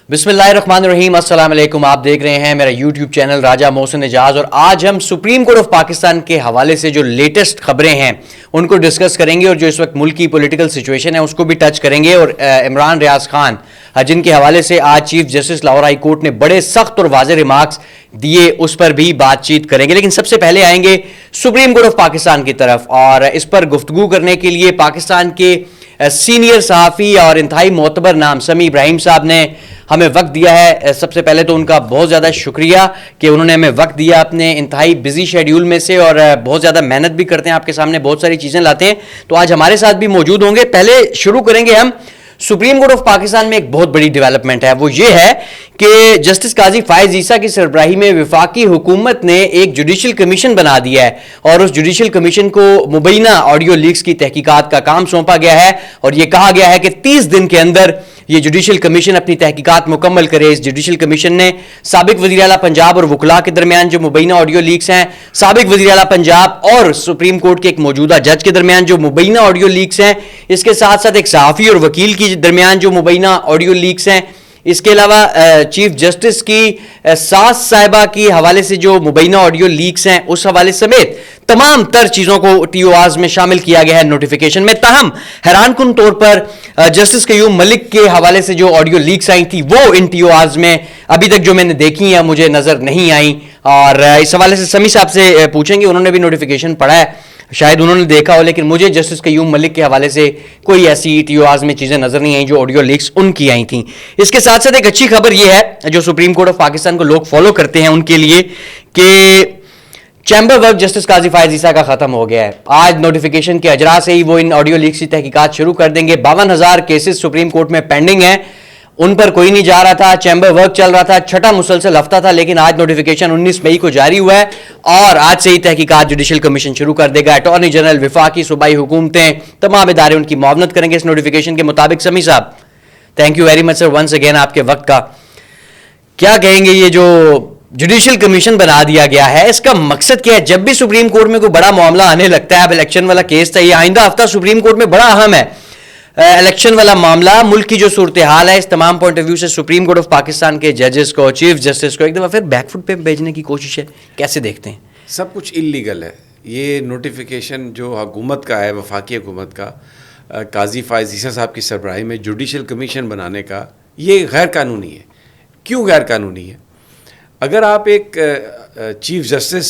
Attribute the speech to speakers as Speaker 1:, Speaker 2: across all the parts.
Speaker 1: بسم اللہ الرحمن الرحیم، السلام علیکم. آپ دیکھ رہے ہیں میرا یوٹیوب چینل راجہ محسن اعجاز، اور آج ہم سپریم کورٹ آف پاکستان کے حوالے سے جو لیٹسٹ خبریں ہیں ان کو ڈسکس کریں گے، اور جو اس وقت ملک کی پولیٹیکل سچویشن ہے اس کو بھی ٹچ کریں گے. اور عمران ریاض خان جن کے حوالے سے آج chief justice Lahore high court نے بڑے سخت اور واضح ریمارکس دیے، اس پر بھی بات چیت کریں گے. لیکن سب سے پہلے آئیں گے سپریم کورٹ آف پاکستان کی طرف، اور اس پر گفتگو کرنے کے لیے پاکستان کے سینئر صحافی اور انتہائی معتبر نام سمیع ابراہیم صاحب نے ہمیں وقت دیا ہے. سب سے پہلے تو ان کا بہت زیادہ شکریہ کہ انہوں نے ہمیں وقت دیا اپنے انتہائی بزی شیڈیول میں سے، اور بہت زیادہ محنت بھی کرتے ہیں، آپ کے سامنے بہت ساری چیزیں لاتے ہیں، تو آج ہمارے ساتھ بھی موجود ہوں گے. پہلے شروع کریں گے ہم سپریم کورٹ آف پاکستان میں ایک بہت بڑی ڈیولپمنٹ ہے، وہ یہ ہے کہ جسٹس قاضی فائز عیسیٰ کی سربراہی میں وفاقی حکومت نے ایک جوڈیشل کمیشن بنا دیا ہے، اور اس جوڈیشل کمیشن کو مبینہ آڈیو لیکس کی تحقیقات کا کام سونپا گیا ہے، اور یہ کہا گیا ہے کہ 30 دن کے اندر یہ جوڈیشل کمیشن اپنی تحقیقات مکمل کرے. اس جوڈیشل کمیشن نے سابق وزیر اعلیٰ پنجاب اور وکلاء کے درمیان جو مبینہ آڈیو لیکس ہیں، سابق وزیر اعلیٰ پنجاب اور سپریم کورٹ کے ایک موجودہ جج کے درمیان جو مبینہ آڈیو لیکس ہیں، اس کے ساتھ ساتھ ایک صحافی اور وکیل کے درمیان جو مبینہ آڈیو لیکس ہیں، اس کے علاوہ چیف جسٹس کی ساس صاحبہ کی حوالے سے جو مبینہ آڈیو لیکس ہیں اس حوالے سمیت تمام تر چیزوں کو ٹی او آرز میں شامل کیا گیا ہے نوٹیفیکیشن میں. تاہم حیران کن طور پر جسٹس قیوم ملک کے حوالے سے جو آڈیو لیکس آئی تھی وہ ان ٹی او آرز میں ابھی تک جو میں نے دیکھی ہیں مجھے نظر نہیں آئیں، اور اس حوالے سے سمیع صاحب سے پوچھیں گے، انہوں نے بھی نوٹیفیکیشن پڑھا ہے، شاید انہوں نے دیکھا ہو، لیکن مجھے جسٹس قیوم ملک کے حوالے سے کوئی ایسی ٹی او آرز میں چیزیں نظر نہیں آئیں جو آڈیو لیکس ان کی آئی تھیں. اس کے ساتھ ساتھ ایک اچھی خبر یہ ہے جو سپریم کورٹ آف پاکستان کو لوگ فالو کرتے ہیں ان کے لیے، کہ چیمبر ورک جسٹس قاضی فائز عیسیٰ کا ختم ہو گیا ہے. آج نوٹیفیکیشن کے اجرا سے ہی وہ ان آڈیو لیکس کی تحقیقات شروع کر دیں گے. 52,000 کیسز سپریم کورٹ میں پینڈنگ ہیں، ان پر کوئی نہیں جا رہا تھا، چیمبر ورک چل رہا تھا، چھٹا مسلسل ہفتہ تھا، لیکن آج نوٹیفیکیشن 19 مئی کو جاری ہوا ہے، اور آج سے ہی تحقیقات جوڈیشل کمیشن شروع کر دے گا. اٹارنی جنرل، وفاقی صوبائی حکومتیں، تمام ادارے ان کی معاونت کریں گے اس نوٹیفیکیشن کے مطابق. سمیع صاحب thank you very much sir once again آپ کے وقت کا. کیا کہیں گے یہ جو جوڈیشل کمیشن بنا دیا گیا ہے، اس کا مقصد کیا ہے؟ جب بھی سپریم کورٹ میں کوئی بڑا معاملہ آنے لگتا ہے، اب الیکشن والا کیس تھا، یہ آئندہ ہفتہ سپریم کورٹ میں بڑا اہم ہے، الیکشن والا معاملہ، ملک کی جو صورتحال ہے، اس تمام پوائنٹ آف ویو سے سپریم کورٹ آف پاکستان کے ججز کو، چیف جسٹس کو ایک دفعہ پھر بیک فٹ پہ بھیجنے کی کوشش ہے، کیسے دیکھتے ہیں؟
Speaker 2: سب کچھ انلیگل ہے. یہ نوٹیفیکیشن جو حکومت کا ہے، وفاقی حکومت کا، قاضی فائز عیسیٰ صاحب کی سربراہی میں جوڈیشل کمیشن بنانے کا، یہ غیر قانونی ہے. کیوں غیر قانونی ہے؟ اگر آپ ایک چیف جسٹس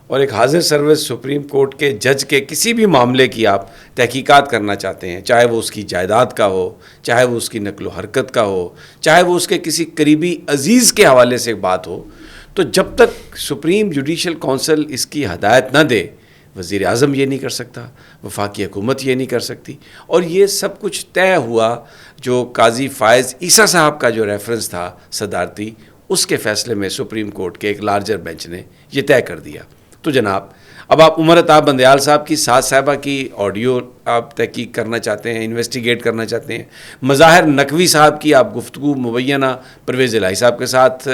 Speaker 2: اور ایک حاضر سروس سپریم کورٹ کے جج کے کسی بھی معاملے کی آپ تحقیقات کرنا چاہتے ہیں، چاہے وہ اس کی جائیداد کا ہو، چاہے وہ اس کی نقل و حرکت کا ہو، چاہے وہ اس کے کسی قریبی عزیز کے حوالے سے بات ہو، تو جب تک سپریم جوڈیشل کونسل اس کی ہدایت نہ دے، وزیر اعظم یہ نہیں کر سکتا، وفاقی حکومت یہ نہیں کر سکتی. اور یہ سب کچھ طے ہوا جو قاضی فائز عیسیٰ صاحب کا جو ریفرنس تھا صدارتی، اس کے فیصلے میں سپریم کورٹ کے ایک لارجر بینچ نے یہ طے کر دیا. تو جناب اب آپ عمر عطاب بندیال صاحب کی ساس صاحبہ کی آڈیو آپ تحقیق کرنا چاہتے ہیں، انویسٹیگیٹ کرنا چاہتے ہیں، مظاہر نقوی صاحب کی آپ گفتگو مبینہ پرویز الہی صاحب کے ساتھ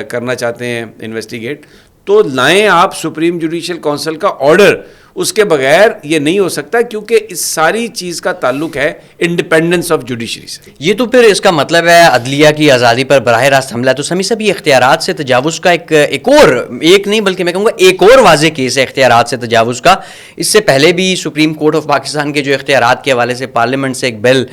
Speaker 2: کرنا چاہتے ہیں انویسٹیگیٹ، تو لائیں آپ سپریم جوڈیشل کونسل کا آرڈر. اس کے بغیر یہ نہیں ہو سکتا، کیونکہ اس ساری چیز کا تعلق ہے انڈیپینڈنس آف جوڈیشری سے.
Speaker 1: یہ تو پھر اس کا مطلب ہے عدلیہ کی آزادی پر براہ راست حملہ. تو سمیع صاحب یہ اختیارات سے تجاوز کا ایک نہیں بلکہ میں کہوں گا ایک اور واضح کیس ہے اختیارات سے تجاوز کا. اس سے پہلے بھی سپریم کورٹ آف پاکستان کے جو اختیارات کے حوالے سے پارلیمنٹ سے ایک بل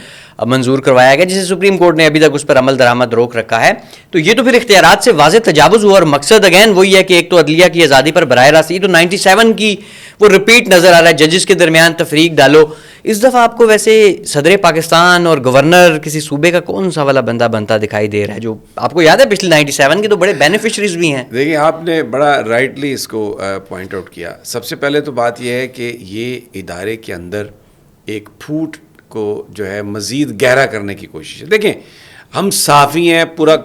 Speaker 1: منظور کروایا گیا، جسے سپریم کورٹ نے ابھی تک اس پر عمل درآمد روک رکھا ہے. تو یہ تو پھر اختیارات سے واضح تجاوز ہوا، اور مقصد اگین وہی ہے کہ ایک تو عدلیہ کی آزادی پر براہ راست، یہ تو 97 کی وہ ریپیٹ نظر آ رہا ہے، ججز کے درمیان تفریق ڈالو. اس دفعہ آپ کو ویسے صدر پاکستان اور گورنر کسی صوبے کا کون سا والا بندہ بنتا دکھائی دے رہا ہے جو آپ کو یاد ہے پچھلے 97 کے تو بڑے بینیفیشریز بھی ہیں؟
Speaker 2: دیکھیں آپ نے بڑا رائٹلی اس کو پوائنٹ آؤٹ کیا. سب سے پہلے تو بات یہ ہے کہ یہ ادارے کے اندر ایک پھوٹ کو جو ہے مزید گہرا کرنے کی کوشش ہے. دیکھیں ہم صحافی ہیں،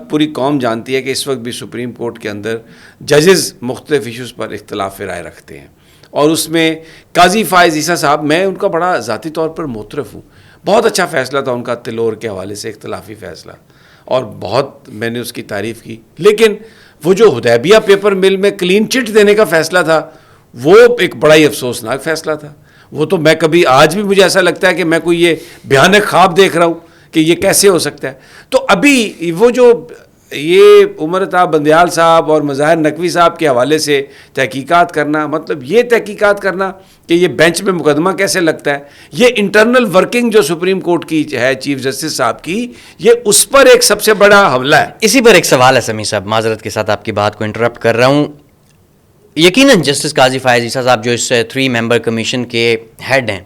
Speaker 2: پوری قوم جانتی ہے کہ اس وقت بھی سپریم کورٹ کے اندر ججز مختلف ایشوز پر اختلاف رائے رکھتے ہیں، اور اس میں قاضی فائز عیسیٰ صاحب، میں ان کا بڑا ذاتی طور پر معترف ہوں. بہت اچھا فیصلہ تھا ان کا تلور کے حوالے سے، اختلافی فیصلہ، اور بہت میں نے اس کی تعریف کی. لیکن وہ جو حدیبیہ پیپر مل میں کلین چٹ دینے کا فیصلہ تھا، وہ ایک بڑا ہی افسوسناک فیصلہ تھا. وہ تو میں کبھی آج بھی مجھے ایسا لگتا ہے کہ میں کوئی یہ بھیانک خواب دیکھ رہا ہوں کہ یہ کیسے ہو سکتا ہے. تو ابھی وہ جو یہ عمر طاہر بندیال صاحب اور مظاہر نقوی صاحب کے حوالے سے تحقیقات کرنا، مطلب یہ تحقیقات کرنا کہ یہ بینچ میں مقدمہ کیسے لگتا ہے، یہ انٹرنل ورکنگ جو سپریم کورٹ کی ہے چیف جسٹس صاحب کی، یہ اس پر ایک سب سے بڑا حملہ ہے.
Speaker 1: اسی پر ایک سوال ہے سمیع صاحب، معذرت کے ساتھ آپ کی بات کو انٹرپٹ کر رہا ہوں. یقیناً جسٹس قاضی فائز عیسیٰ صاحب جو اس 3 ممبر کمیشن کے ہیڈ ہیں،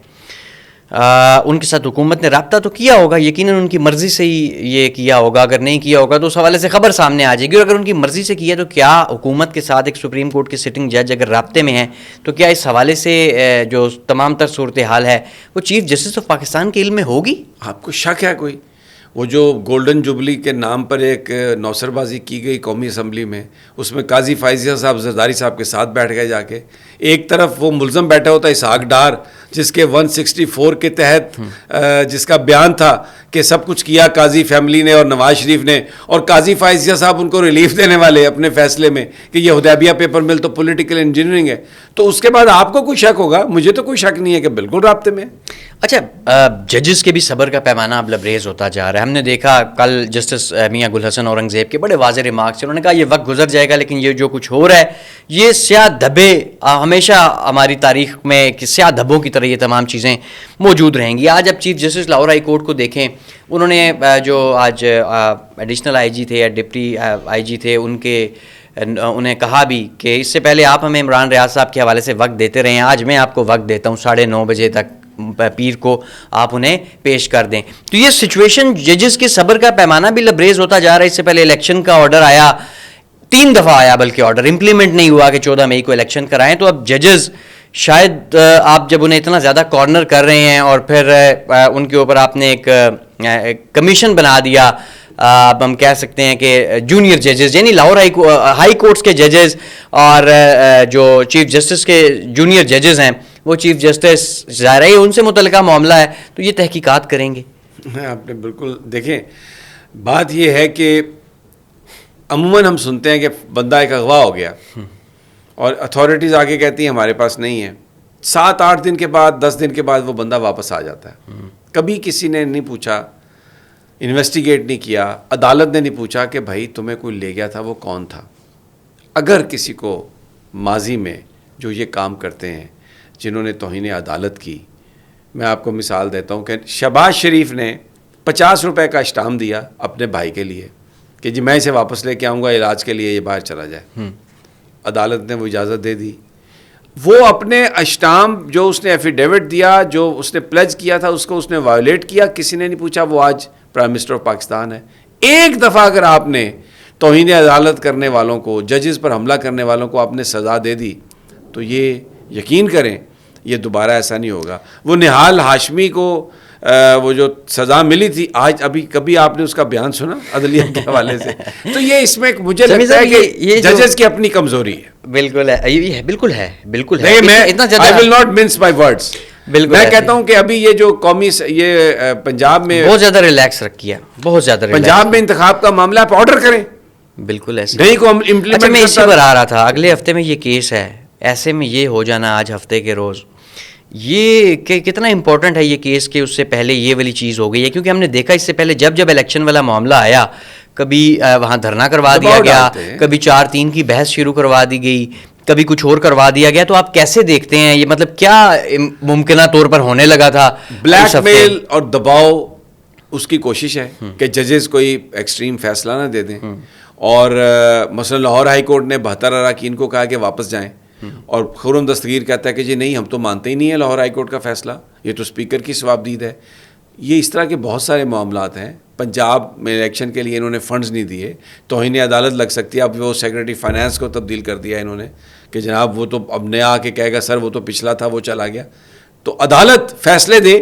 Speaker 1: ان کے ساتھ حکومت نے رابطہ تو کیا ہوگا، یقیناً ان کی مرضی سے ہی یہ کیا ہوگا. اگر نہیں کیا ہوگا تو اس حوالے سے خبر سامنے آ جائے گی. اور اگر ان کی مرضی سے کیا تو کیا حکومت کے ساتھ ایک سپریم کورٹ کے سٹنگ جج اگر رابطے میں ہیں تو کیا اس حوالے سے جو تمام تر صورتحال ہے وہ چیف جسٹس آف پاکستان کے علم میں ہوگی؟
Speaker 2: آپ کو شک ہے کوئی؟ وہ جو گولڈن جوبلی کے نام پر ایک نوسر بازی کی گئی قومی اسمبلی میں، اس میں قاضی فائزیہ صاحب زرداری صاحب کے ساتھ بیٹھ گئے جا کے. ایک طرف وہ ملزم بیٹھا ہوتا ہے اسحاق ڈار، جس کے 164 کے تحت جس کا بیان تھا کہ سب کچھ کیا قاضی فیملی نے اور نواز شریف نے، اور قاضی فائزیہ صاحب ان کو ریلیف دینے والے اپنے فیصلے میں کہ یہ حدیبیہ پیپر مل تو پولیٹیکل انجینئرنگ ہے. تو اس کے بعد آپ کو کوئی شک ہوگا؟ مجھے تو کوئی شک نہیں ہے کہ بالکل رابطے میں.
Speaker 1: اچھا، ججز کے بھی صبر کا پیمانہ اب لبریز ہوتا جا رہا ہے. ہم نے دیکھا کل جسٹس میاں گل حسن اورنگزیب کے بڑے واضح ریمارکس تھے. انہوں نے کہا یہ وقت گزر جائے گا لیکن یہ جو کچھ ہو رہا ہے یہ سیاہ دھبے، ہمیشہ ہماری تاریخ میں کہ سیاہ دھبوں کی طرح یہ تمام چیزیں موجود رہیں گی. آج اب chief justice Lahore high court کو دیکھیں، انہوں نے جو آج ایڈیشنل آئی جی تھے یا ڈپٹی آئی جی تھے انہیں کہا بھی کہ اس سے پہلے آپ ہمیں عمران ریاض صاحب کے حوالے سے وقت دیتے رہے ہیں، آج میں آپ کو وقت دیتا ہوں 9:30 بجے تک پیر کو آپ انہیں پیش کر دیں. تو یہ سچویشن ججز کے صبر کا پیمانہ بھی لبریز ہوتا جا رہا ہے. اس سے پہلے الیکشن کا آرڈر آیا، 3 دفعہ آیا بلکہ آرڈر امپلیمنٹ نہیں ہوا کہ 14 مئی کو الیکشن کرائیں. تو اب ججز شاید آپ جب انہیں اتنا زیادہ کارنر کر رہے ہیں اور پھر ان کے اوپر آپ نے ایک کمیشن بنا دیا، اب ہم کہہ سکتے ہیں کہ جونیئر ججز یعنی لاہور ہائی کورٹس کے ججز اور جو چیف جسٹس کے جونیئر ججز ہیں وہ چیف جسٹس ظاہر ہے ان سے متعلقہ معاملہ ہے تو یہ تحقیقات کریں گے.
Speaker 2: آپ نے بالکل دیکھیں، بات یہ ہے کہ عموماً ہم سنتے ہیں کہ بندہ ایک اغوا ہو گیا اور اتھارٹیز آگے کہتی ہیں ہمارے پاس نہیں ہے. 7-8 دن کے بعد 10 دن کے بعد وہ بندہ واپس آ جاتا ہے. کبھی کسی نے نہیں پوچھا، انویسٹیگیٹ نہیں کیا، عدالت نے نہیں پوچھا کہ بھائی تمہیں کوئی لے گیا تھا وہ کون تھا. اگر کسی کو ماضی میں جو یہ کام کرتے ہیں جنہوں نے توہین عدالت کی، میں آپ کو مثال دیتا ہوں کہ شہباز شریف نے 50 روپے کا اسٹامپ دیا اپنے بھائی کے لیے کہ جی میں اسے واپس لے کے آؤں گا علاج کے لیے، یہ باہر چلا جائے. عدالت نے وہ اجازت دے دی. وہ اپنے اسٹامپ جو اس نے ایفیڈیوٹ دیا، جو اس نے پلیج کیا تھا، اس کو اس نے وائلیٹ کیا، کسی نے نہیں پوچھا. وہ آج پرائم منسٹر آف پاکستان ہے. ایک دفعہ اگر آپ نے توہین عدالت کرنے والوں کو، ججز پر حملہ کرنے والوں کو آپ نے سزا دے دی تو یہ یقین کریں یہ دوبارہ ایسا نہیں ہوگا. وہ نہال ہاشمی کو وہ جو سزا ملی تھی، آج ابھی کبھی آپ نے اس کا بیان سنا عدلیہ کے حوالے سے؟ تو یہ اس میں مجھے لگتا ہے کہ ججز کی اپنی کمزوری ہے.
Speaker 1: بالکل ہے، یہ بالکل ہے، بالکل ہے.
Speaker 2: میں I will not mince my words. میں کہتا ہوں کہ ابھی یہ جو قومی یہ پنجاب میں
Speaker 1: بہت زیادہ ریلیکس رکھی ہے، بہت زیادہ
Speaker 2: پنجاب میں انتخاب کا معاملہ آپ آرڈر کریں.
Speaker 1: بالکل ایسے
Speaker 2: نہیں کو امپلیمنٹ.
Speaker 1: میں اسی پر آ رہا تھا، اگلے ہفتے میں یہ کیس ہے، ایسے میں یہ ہو جانا آج ہفتے کے روز، یہ کتنا امپورٹنٹ ہے یہ کیس کہ اس سے پہلے یہ والی چیز ہو گئی ہے. کیونکہ ہم نے دیکھا اس سے پہلے جب الیکشن والا معاملہ آیا، کبھی وہاں دھرنا کروا دیا گیا، کبھی 4-3 کی بحث شروع کروا دی گئی، کبھی کچھ اور کروا دیا گیا. تو آپ کیسے دیکھتے ہیں یہ، مطلب کیا ممکنہ طور پر ہونے لگا تھا؟
Speaker 2: بلیک میل اور دباؤ اس کی کوشش ہے کہ ججز کوئی ایکسٹریم فیصلہ نہ دے دیں. اور مثلا لاہور ہائی کورٹ نے 72 اراکین کو کہا کہ واپس جائیں، اور خرم دستگیر کہتا ہے کہ جی نہیں ہم تو مانتے ہی نہیں ہیں لاہور ہائی کورٹ کا فیصلہ، یہ تو اسپیکر کی ثوابدید ہے. یہ اس طرح کے بہت سارے معاملات ہیں. پنجاب میں الیکشن کے لیے انہوں نے فنڈز نہیں دیے، توہین عدالت لگ سکتی ہے. اب وہ سیکرٹری فائنانس کو تبدیل کر دیا انہوں نے کہ جناب وہ تو اب نیا آ کے کہے گا سر وہ تو پچھلا تھا وہ چلا گیا. تو عدالت فیصلے دے،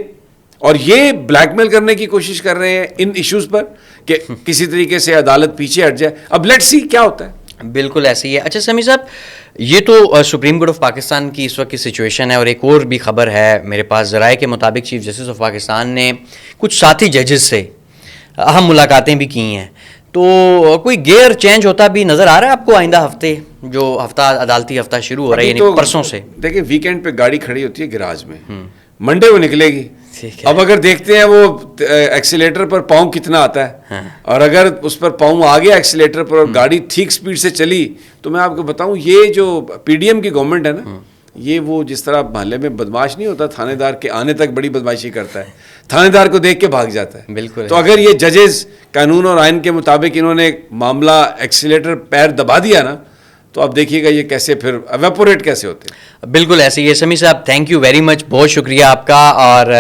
Speaker 2: اور یہ بلیک میل کرنے کی کوشش کر رہے ہیں ان ایشوز پر کہ کسی طریقے سے عدالت پیچھے ہٹ جائے. اب لیٹس سی کیا ہوتا ہے.
Speaker 1: بالکل ایسے ہی ہے. اچھا سمیع صاحب، یہ تو سپریم کورٹ آف پاکستان کی اس وقت کی سچویشن ہے، اور ایک اور بھی خبر ہے میرے پاس ذرائع کے مطابق، چیف جسٹس آف پاکستان نے کچھ ساتھی ججز سے اہم ملاقاتیں بھی کی ہیں. تو کوئی گیئر چینج ہوتا بھی نظر آ رہا ہے آپ کو آئندہ ہفتے، جو عدالتی ہفتہ شروع ہو رہا ہے یعنی پرسوں سے؟
Speaker 2: دیکھیں ویکینڈ پہ گاڑی کھڑی ہوتی ہے گراج میں، منڈے وہ نکلے گی
Speaker 1: ٹھیک ہے.
Speaker 2: اب اگر دیکھتے ہیں وہ ایکسیلیٹر پر پاؤں کتنا آتا ہے, اور اگر اس پر پاؤں آ گیا ایکسیلیٹر پر اور گاڑی ٹھیک سپیڈ سے چلی, تو میں آپ کو بتاؤں یہ جو پی ڈی ایم کی گورنمنٹ ہے نا, یہ وہ جس طرح محلے میں بدماش نہیں ہوتا, تھانے دار کے آنے تک بڑی بدماشی کرتا ہے, تھانے دار کو دیکھ کے بھاگ جاتا ہے.
Speaker 1: بالکل.
Speaker 2: تو اگر یہ ججز قانون اور آئین کے مطابق انہوں نے معاملہ ایکسیلیٹر پیر دبا دیا نا, تو آپ دیکھیے گا یہ کیسے پھر ایویپوریٹ کیسے ہوتے ہیں.
Speaker 1: بالکل ایسے ہی ہے. سمیع صاحب تھینک یو ویری مچ, بہت شکریہ آپ کا. اور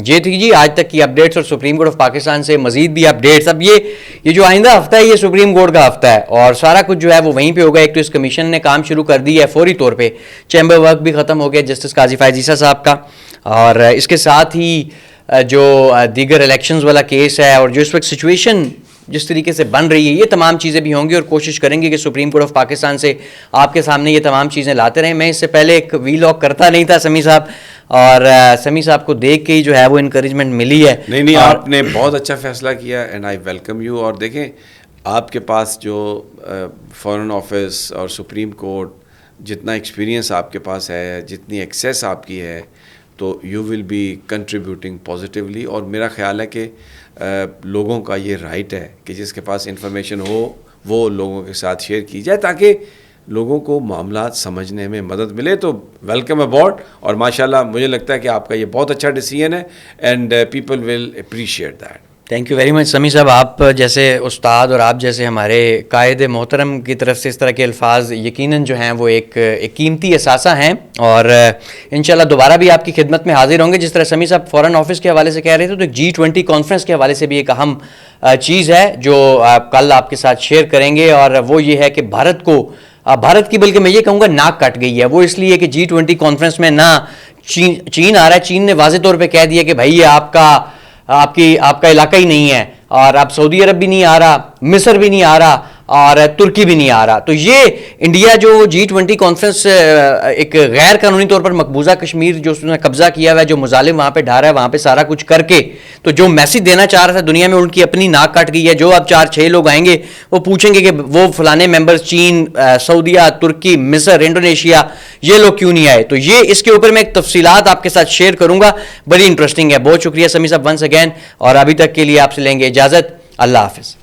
Speaker 1: یہ تھی جی آج تک کی اپڈیٹس, اور سپریم کورٹ آف پاکستان سے مزید بھی اپڈیٹس. اب یہ جو آئندہ ہفتہ ہے یہ سپریم کورٹ کا ہفتہ ہے, اور سارا کچھ جو ہے وہ وہیں پہ ہوگا. ایک تو اس کمیشن نے کام شروع کر دی ہے فوری طور پہ, چیمبر ورک بھی ختم ہو گیا جسٹس قاضی فائز عیسیٰ صاحب کا, اور اس کے ساتھ ہی جو دیگر الیکشنز والا کیس ہے, اور جو اس وقت سچویشن جس طریقے سے بن رہی ہے, یہ تمام چیزیں بھی ہوں گی, اور کوشش کریں گے کہ سپریم کورٹ آف پاکستان سے آپ کے سامنے یہ تمام چیزیں لاتے رہیں. میں اس سے پہلے ایک وی لاگ کرتا نہیں تھا سمیع صاحب, اور سمیع صاحب کو دیکھ کے ہی جو ہے وہ انکریجمنٹ ملی ہے.
Speaker 2: نہیں آپ نے بہت اچھا فیصلہ کیا, اینڈ آئی ویلکم یو. اور دیکھیں آپ کے پاس جو فارن آفس اور سپریم کورٹ, جتنا ایکسپیرینس آپ کے پاس ہے, جتنی ایکسیس آپ کی ہے, تو you will be contributing positively. اور میرا خیال ہے کہ لوگوں کا یہ رائٹ ہے کہ جس کے پاس انفارمیشن ہو وہ لوگوں کے ساتھ شیئر کی جائے, تاکہ لوگوں کو معاملات سمجھنے میں مدد ملے. تو ویلکم اباؤٹ, اور ماشاءاللہ مجھے لگتا ہے کہ آپ کا یہ بہت اچھا ڈیسیژن ہے, and people will appreciate that.
Speaker 1: Thank you very much Sami Sahab. آپ جیسے استاد اور آپ جیسے ہمارے قائد محترم کی طرف سے اس طرح کے الفاظ یقیناً جو ہیں وہ ایک قیمتی اثاثہ ہیں, اور انشاءاللہ دوبارہ بھی آپ کی خدمت میں حاضر ہوں گے. جس طرح سمیع صاحب فارن آفس کے حوالے سے کہہ رہے تھے, تو G20 کانفرنس کے حوالے سے بھی ایک اہم چیز ہے جو کل آپ کے ساتھ شیئر کریں گے, اور وہ یہ ہے کہ بھارت کی بلکہ میں یہ کہوں گا ناک کٹ گئی ہے. وہ اس لیے کہ G20 کانفرنس میں نہ چین آ رہا ہے, چین نے واضح طور پہ کہہ دیا کہ بھائی یہ آپ کا علاقہ ہی نہیں ہے, اور اب سعودی عرب بھی نہیں آ رہا, مصر بھی نہیں آ رہا, اور ترکی بھی نہیں آ رہا. تو یہ انڈیا جو G20 کانفرنس ایک غیر قانونی طور پر مقبوضہ کشمیر جو اس نے قبضہ کیا ہوا ہے, جو مظالم وہاں پہ ڈھا رہا ہے, وہاں پہ سارا کچھ کر کے تو جو میسج دینا چاہ رہا تھا دنیا میں, ان کی اپنی ناک کٹ گئی ہے. جو اب 4-6 لوگ آئیں گے وہ پوچھیں گے کہ وہ فلانے ممبرز چین, سعودیہ, ترکی, مصر, انڈونیشیا, یہ لوگ کیوں نہیں آئے. تو یہ اس کے اوپر میں ایک تفصیلات آپ کے ساتھ شیئر کروں گا, بڑی انٹرسٹنگ ہے. بہت شکریہ سمیع صاحب ونس اگین, اور ابھی تک کے لیے آپ سے لیں گے اجازت. اللہ حافظ.